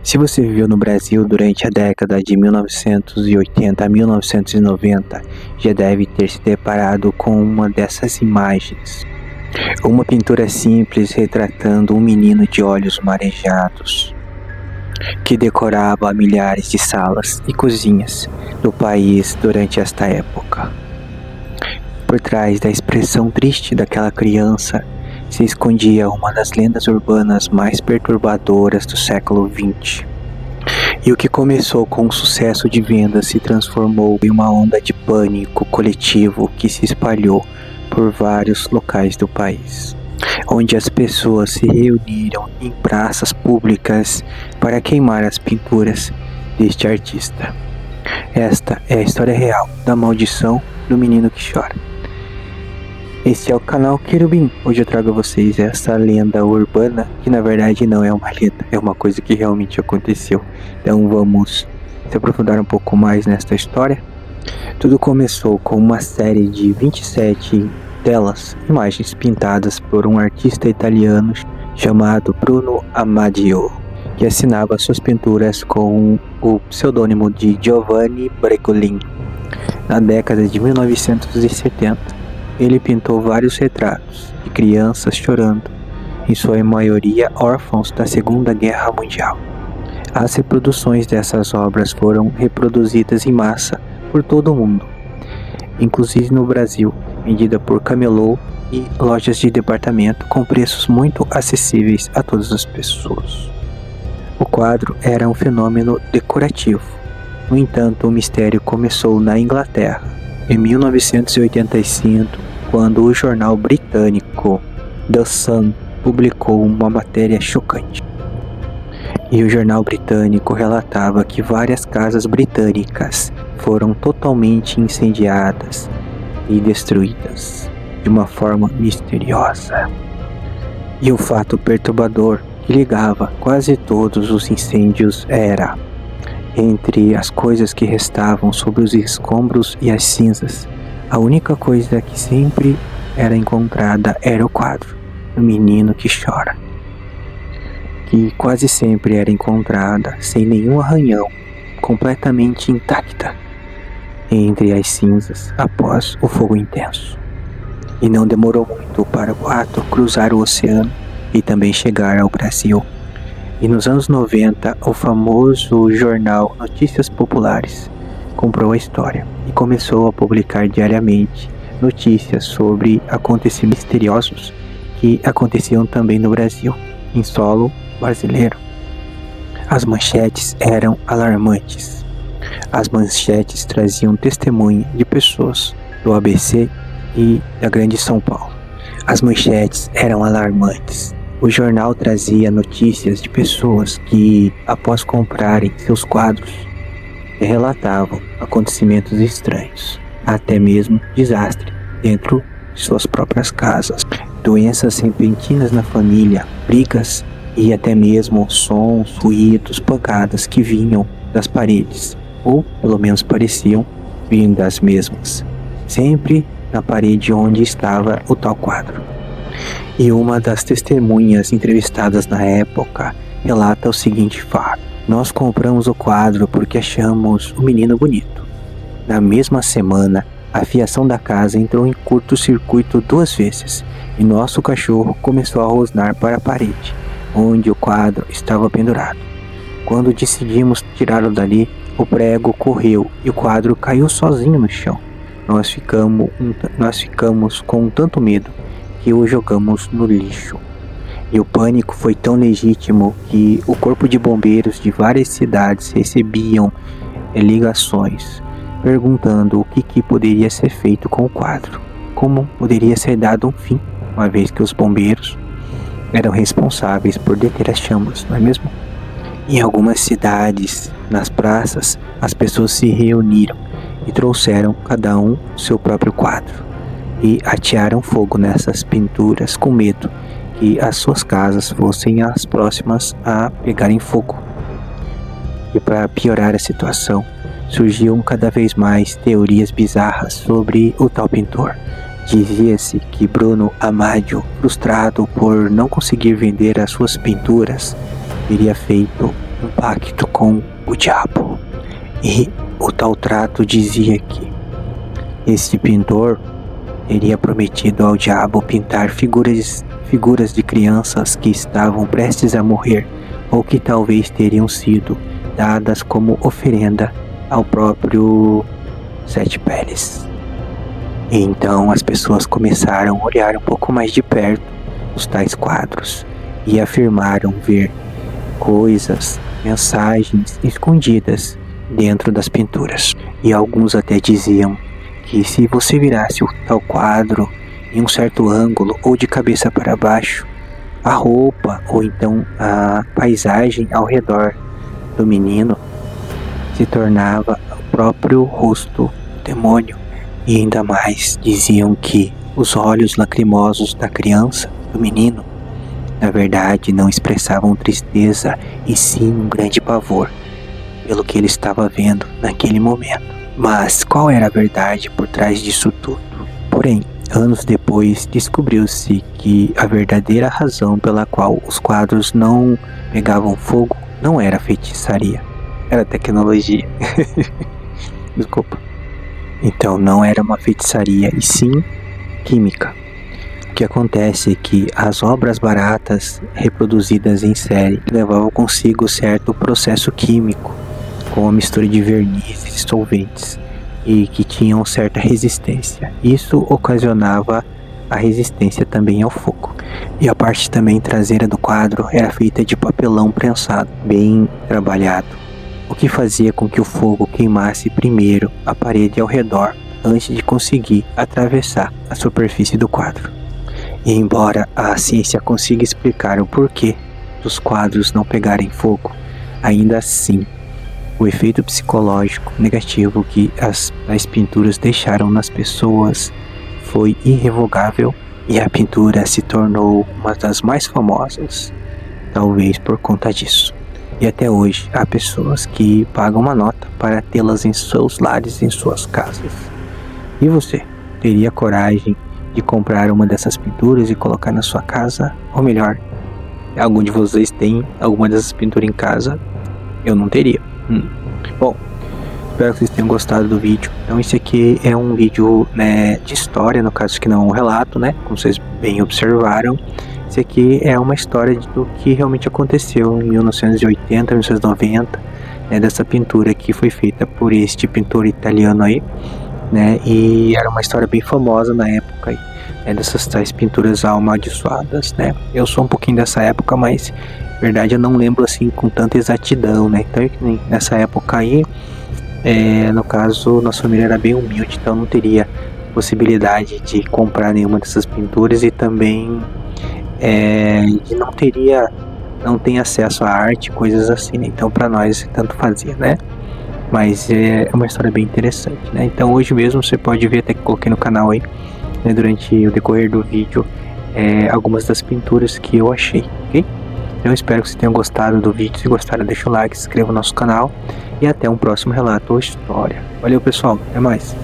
Se você viveu no Brasil durante a década de 1980 a 1990, já deve ter se deparado com uma dessas imagens. Uma pintura simples retratando um menino de olhos marejados, que decorava milhares de salas e cozinhas do país durante esta época. Por trás da expressão triste daquela criança se escondia uma das lendas urbanas mais perturbadoras do século XX. E o que começou com um sucesso de vendas se transformou em uma onda de pânico coletivo que se espalhou por vários locais do país, onde as pessoas se reuniram em praças públicas para queimar as pinturas deste artista. Esta é a história real da maldição do menino que chora. Este é o canal Querubim. Hoje eu trago a vocês essa lenda urbana, que na verdade não é uma lenda, é uma coisa que realmente aconteceu. Então vamos se aprofundar um pouco mais nesta história. Tudo começou com uma série de 27 telas, imagens pintadas por um artista italiano chamado Bruno Amadio, que assinava suas pinturas com o pseudônimo de Giovanni Breccolin. Na década de 1970, ele pintou vários retratos de crianças chorando, em sua maioria órfãos da Segunda Guerra Mundial. As reproduções dessas obras foram reproduzidas em massa por todo o mundo, inclusive no Brasil, vendida por camelô e lojas de departamento com preços muito acessíveis a todas as pessoas. O quadro era um fenômeno decorativo. No entanto, o mistério começou na Inglaterra, em 1985, quando o jornal britânico The Sun publicou uma matéria chocante. E o jornal britânico relatava que várias casas britânicas foram totalmente incendiadas e destruídas de uma forma misteriosa. E o fato perturbador que ligava quase todos os incêndios era: entre as coisas que restavam sobre os escombros e as cinzas, a única coisa que sempre era encontrada era o quadro do menino que chora, que quase sempre era encontrada sem nenhum arranhão, completamente intacta entre as cinzas após o fogo intenso. E não demorou muito para o quadro cruzar o oceano e também chegar ao Brasil. E nos anos 90, o famoso jornal Notícias Populares comprou a história e começou a publicar diariamente notícias sobre acontecimentos misteriosos que aconteciam também no Brasil, em solo brasileiro. As manchetes eram alarmantes. As manchetes traziam testemunho de pessoas do ABC e da Grande São Paulo. As manchetes eram alarmantes. O jornal trazia notícias de pessoas que, após comprarem seus quadros, relatavam acontecimentos estranhos, até mesmo desastre dentro de suas próprias casas, doenças repentinas na família, brigas e até mesmo sons, ruídos, pancadas que vinham das paredes, ou pelo menos pareciam vir das mesmas, sempre na parede onde estava o tal quadro. E uma das testemunhas entrevistadas na época relata o seguinte fato: nós compramos o quadro porque achamos o menino bonito. Na mesma semana, a fiação da casa entrou em curto-circuito 2 vezes e nosso cachorro começou a rosnar para a parede, onde o quadro estava pendurado. Quando decidimos tirá-lo dali, o prego correu e o quadro caiu sozinho no chão. Nós ficamos com tanto medo que o jogamos no lixo. E o pânico foi tão legítimo que o corpo de bombeiros de várias cidades recebiam ligações perguntando o que poderia ser feito com o quadro, como poderia ser dado um fim, uma vez que os bombeiros eram responsáveis por deter as chamas, não é mesmo? Em algumas cidades, nas praças, as pessoas se reuniram e trouxeram cada um seu próprio quadro e atearam fogo nessas pinturas com medo que as suas casas fossem as próximas a pegarem fogo. E para piorar a situação, surgiam cada vez mais teorias bizarras sobre o tal pintor. Dizia-se que Bruno Amadio, frustrado por não conseguir vender as suas pinturas, teria feito um pacto com o diabo. E o tal trato dizia que esse pintor teria prometido ao diabo pintar figuras de crianças que estavam prestes a morrer ou que talvez teriam sido dadas como oferenda ao próprio Sete Peles. E então as pessoas começaram a olhar um pouco mais de perto os tais quadros e afirmaram ver coisas, mensagens escondidas dentro das pinturas. E alguns até diziam que se você virasse o tal quadro em um certo ângulo ou de cabeça para baixo, a roupa ou então a paisagem ao redor do menino se tornava o próprio rosto do demônio. E ainda mais diziam que os olhos lacrimosos da criança, do menino, na verdade não expressavam tristeza e sim um grande pavor pelo que ele estava vendo naquele momento. Mas qual era a verdade por trás disso tudo? Porém, anos depois, descobriu-se que a verdadeira razão pela qual os quadros não pegavam fogo não era feitiçaria, era tecnologia. Desculpa. Então não era uma feitiçaria, e sim química. O que acontece é que as obras baratas reproduzidas em série levavam consigo certo processo químico, com a mistura de vernizes e solventes, e que tinham certa resistência. Isso ocasionava a resistência também ao fogo. E a parte também traseira do quadro era feita de papelão prensado, bem trabalhado, o que fazia com que o fogo queimasse primeiro a parede ao redor antes de conseguir atravessar a superfície do quadro. E embora a ciência consiga explicar o porquê dos quadros não pegarem fogo, ainda assim o efeito psicológico negativo que as pinturas deixaram nas pessoas foi irrevogável e a pintura se tornou uma das mais famosas, talvez por conta disso. E até hoje há pessoas que pagam uma nota para tê-las em seus lares, em suas casas. E você, teria coragem de comprar uma dessas pinturas e colocar na sua casa? Ou melhor, algum de vocês tem alguma dessas pinturas em casa? Eu não teria. Bom, espero que vocês tenham gostado do vídeo. Então esse aqui é um vídeo, né, de história, no caso que não é um relato, né, como vocês bem observaram. Esse aqui é uma história do que realmente aconteceu em 1980, 1990, né, dessa pintura que foi feita por este pintor italiano aí, né, e era uma história bem famosa na época aí, né, dessas tais pinturas amaldiçoadas, né. Eu sou um pouquinho dessa época, mas na verdade eu não lembro assim com tanta exatidão, né. Então nessa época aí, no caso, nossa família era bem humilde, então não teria possibilidade de comprar nenhuma dessas pinturas e também não tem acesso à arte, coisas assim, né? Então para nós tanto fazia, né? Mas é uma história bem interessante, né? Então hoje mesmo você pode ver, até que coloquei no canal aí, né, durante o decorrer do vídeo, algumas das pinturas que eu achei, ok? Então eu espero que vocês tenham gostado do vídeo. Se gostaram, deixa o like, se inscreva no nosso canal e até um próximo relato ou história. Valeu pessoal, até mais!